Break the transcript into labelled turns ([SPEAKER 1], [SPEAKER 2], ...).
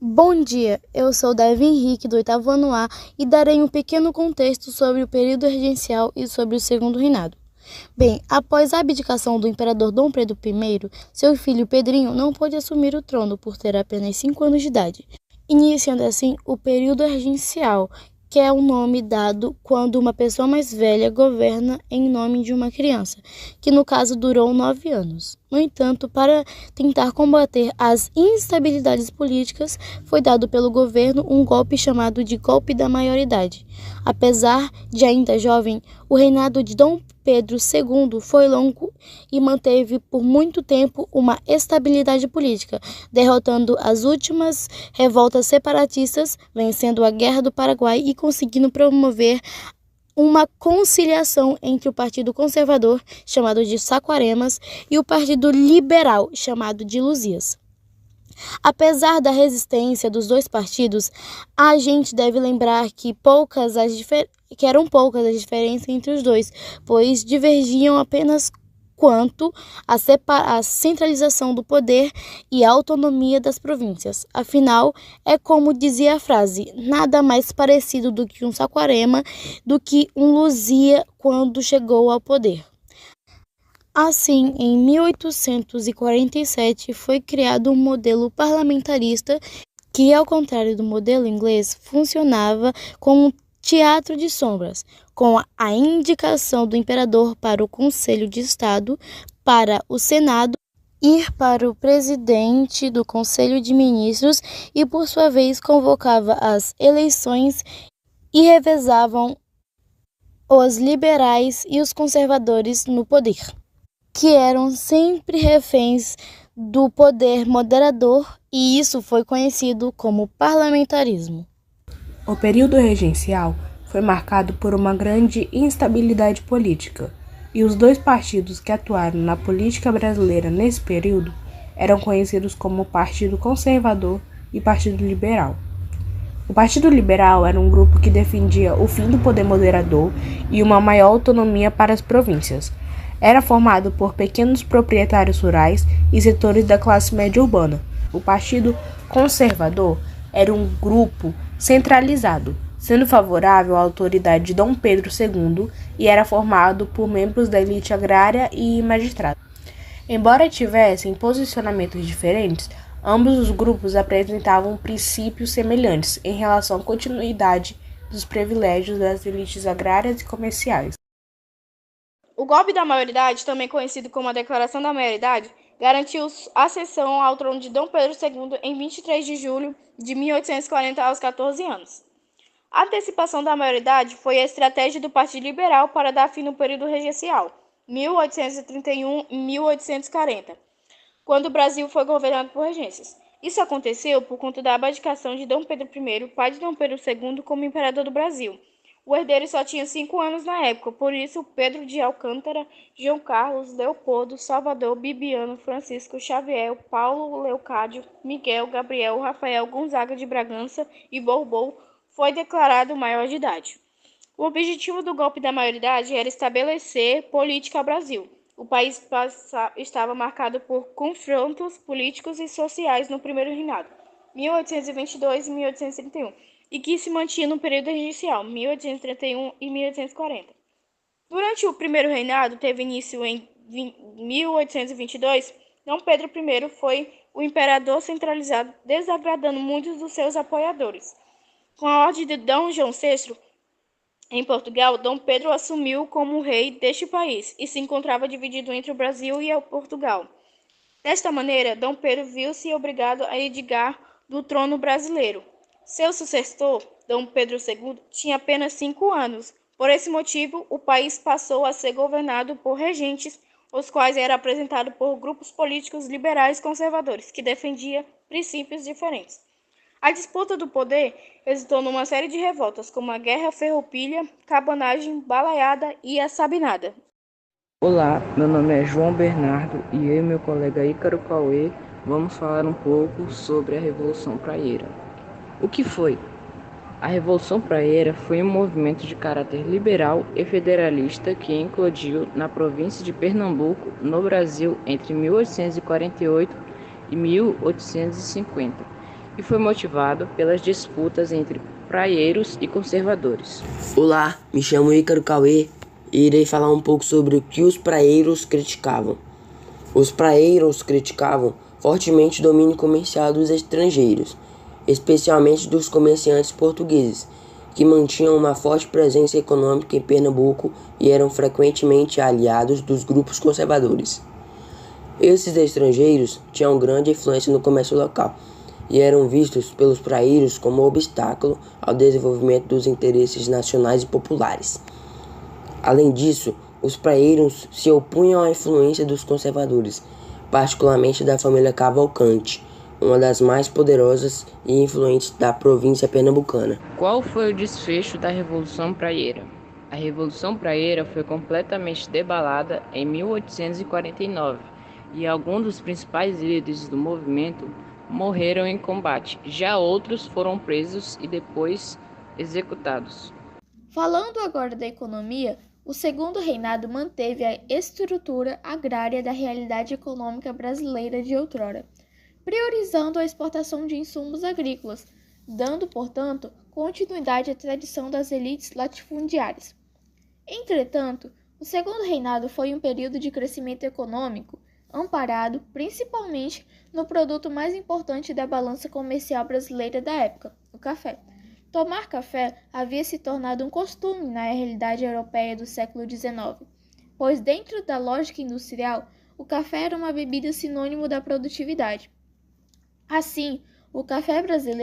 [SPEAKER 1] Bom dia, eu sou Davi Henrique, do 8º ano A, e darei um pequeno contexto sobre o período regencial e sobre o segundo reinado. Bem, após a abdicação do imperador Dom Pedro I, seu filho Pedrinho não pôde assumir o trono por ter apenas 5 anos de idade, iniciando assim o período regencial, que é o nome dado quando uma pessoa mais velha governa em nome de uma criança, que no caso durou 9 anos. No entanto, para tentar combater as instabilidades políticas, foi dado pelo governo um golpe chamado de Golpe da Maioridade. Apesar de ainda jovem, o reinado de Dom Pedro II foi longo e manteve por muito tempo uma estabilidade política, derrotando as últimas revoltas separatistas, vencendo a Guerra do Paraguai e conseguindo promover uma conciliação entre o Partido Conservador, chamado de Saquaremas, e o Partido Liberal, chamado de Luzias. Apesar da resistência dos dois partidos, a gente deve lembrar que eram poucas as diferenças entre os dois, pois divergiam apenas quanto à centralização do poder e à autonomia das províncias. Afinal, é como dizia a frase, nada mais parecido do que um Saquarema do que um Luzia quando chegou ao poder. Assim, em 1847, foi criado um modelo parlamentarista que, ao contrário do modelo inglês, funcionava como um teatro de sombras, com a indicação do imperador para o Conselho de Estado, para o Senado, ir para o presidente do Conselho de Ministros e, por sua vez, convocava as eleições e revezavam os liberais e os conservadores no poder, que eram sempre reféns do poder moderador, e isso foi conhecido como parlamentarismo.
[SPEAKER 2] O período regencial foi marcado por uma grande instabilidade política, e os dois partidos que atuaram na política brasileira nesse período eram conhecidos como Partido Conservador e Partido Liberal. O Partido Liberal era um grupo que defendia o fim do poder moderador e uma maior autonomia para as províncias. Era formado por pequenos proprietários rurais e setores da classe média urbana. O Partido Conservador era um grupo centralizado, sendo favorável à autoridade de Dom Pedro II e era formado por membros da elite agrária e magistrados. Embora tivessem posicionamentos diferentes, ambos os grupos apresentavam princípios semelhantes em relação à continuidade dos privilégios das elites agrárias e comerciais.
[SPEAKER 3] O golpe da maioridade, também conhecido como a Declaração da Maioridade, garantiu a ascensão ao trono de Dom Pedro II em 23 de julho de 1840 aos 14 anos. A antecipação da maioridade foi a estratégia do Partido Liberal para dar fim no período regencial, 1831 e 1840, quando o Brasil foi governado por regências. Isso aconteceu por conta da abdicação de Dom Pedro I, pai de Dom Pedro II, como imperador do Brasil. O herdeiro só tinha 5 anos na época, por isso Pedro de Alcântara, João Carlos, Leopoldo, Salvador, Bibiano, Francisco Xavier, Paulo, Leocádio, Miguel, Gabriel, Rafael, Gonzaga de Bragança e Bourbon foi declarado maior de idade. O objetivo do golpe da maioridade era estabelecer política ao Brasil. O país estava marcado por confrontos políticos e sociais no primeiro reinado, 1822 e 1831, e que se mantinha no período regencial, 1831 e 1840. Durante o primeiro reinado, teve início em 1822, Dom Pedro I foi o imperador centralizado, desagradando muitos dos seus apoiadores. Com a ordem de Dom João VI, em Portugal, Dom Pedro assumiu como rei deste país e se encontrava dividido entre o Brasil e Portugal. Desta maneira, Dom Pedro viu-se obrigado a abdicar do trono brasileiro. Seu sucessor, Dom Pedro II, tinha apenas 5 anos. Por esse motivo, o país passou a ser governado por regentes, os quais eram apresentados por grupos políticos liberais conservadores, que defendiam princípios diferentes. A disputa do poder resultou numa série de revoltas, como a Guerra Ferroupilha, Cabanagem, Balaiada e a Sabinada.
[SPEAKER 4] Olá, meu nome é João Bernardo e eu e meu colega Ícaro Cauê vamos falar um pouco sobre a Revolução Praieira. O que foi? A Revolução Praieira foi um movimento de caráter liberal e federalista que eclodiu na província de Pernambuco, no Brasil, entre 1848 e 1850, e foi motivado pelas disputas entre praeiros e conservadores.
[SPEAKER 5] Olá, me chamo Ícaro Cauê e irei falar um pouco sobre o que os praeiros criticavam. Os praeiros criticavam fortemente o domínio comercial dos estrangeiros, especialmente dos comerciantes portugueses, que mantinham uma forte presença econômica em Pernambuco e eram frequentemente aliados dos grupos conservadores. Esses estrangeiros tinham grande influência no comércio local e eram vistos pelos praeiros como obstáculo ao desenvolvimento dos interesses nacionais e populares. Além disso, os praeiros se opunham à influência dos conservadores, particularmente da família Cavalcante, uma das mais poderosas e influentes da província pernambucana.
[SPEAKER 4] Qual foi o desfecho da Revolução Praieira? A Revolução Praieira foi completamente debalada em 1849 e alguns dos principais líderes do movimento morreram em combate, já outros foram presos e depois executados.
[SPEAKER 6] Falando agora da economia, o Segundo Reinado manteve a estrutura agrária da realidade econômica brasileira de outrora, priorizando a exportação de insumos agrícolas, dando, portanto, continuidade à tradição das elites latifundiárias. Entretanto, o Segundo Reinado foi um período de crescimento econômico, amparado principalmente no produto mais importante da balança comercial brasileira da época, o café. Tomar café havia se tornado um costume na realidade europeia do século XIX, pois dentro da lógica industrial, o café era uma bebida sinônimo da produtividade. Assim, o café brasileiro